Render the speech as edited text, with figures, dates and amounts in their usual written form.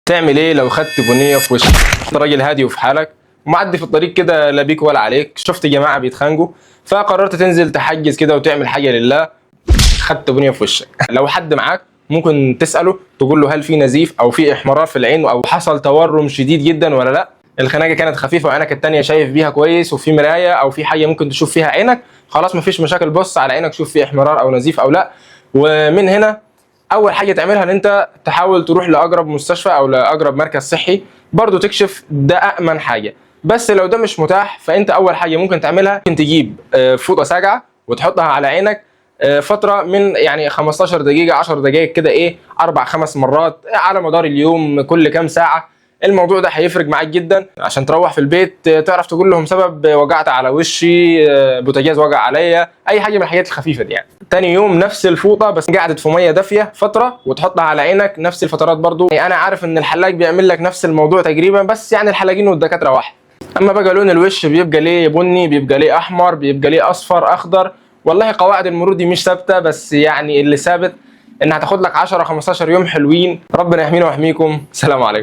تعمل ايه لو خدت بنيه في وشك؟ انت راجل هادي وفي حالك ومعدي في الطريق كده، لا بيك ولا عليك، شفت جماعه بيتخانقوا فقررت تنزل تحجز كده وتعمل حاجه لله. خدت بنيه في وشك. لو حد معاك ممكن تساله، تقول له هل في نزيف او في احمرار في العين او حصل تورم شديد جدا ولا لا. الخناقه كانت خفيفه وعينك التانيه شايف بيها كويس وفي مرايه او في حاجه ممكن تشوف فيها عينك، خلاص مفيش مشاكل، بص على عينك شوف في احمرار او نزيف او لا. ومن هنا اول حاجه تعملها ان انت تحاول تروح لاقرب مستشفى او لاقرب مركز صحي برضو تكشف، ده امن حاجه. بس لو ده مش متاح فانت اول حاجه ممكن تعملها ممكن تجيب فوطه ساقعه وتحطها على عينك فتره من يعني 15 دقيقه 10 دقائق كده، ايه 4 5 مرات على مدار اليوم كل كام ساعه. الموضوع ده هيفرق معاك جدا عشان تروح في البيت تعرف تقول لهم سبب وجعت على وشي، بوتاجاز وجع عليا، اي حاجه من الحاجات الخفيفه دي يعني. تاني يوم نفس الفوطه بس قعدت في ميه دافيه فتره وتحطها على عينك نفس الفترات برضو. يعني انا عارف ان الحلاق بيعمل لك نفس الموضوع تقريبا، بس يعني الحلاقين والدكاتره واحد. اما بقى لون الوش بيبقى ليه بني، بيبقى ليه احمر، بيبقى ليه اصفر، اخضر. والله قواعد المرور دي مش ثابته، بس يعني اللي ثابت ان هتاخد لك 10 15 يوم حلوين. ربنا يحمينا ويحميكم. سلام عليكم.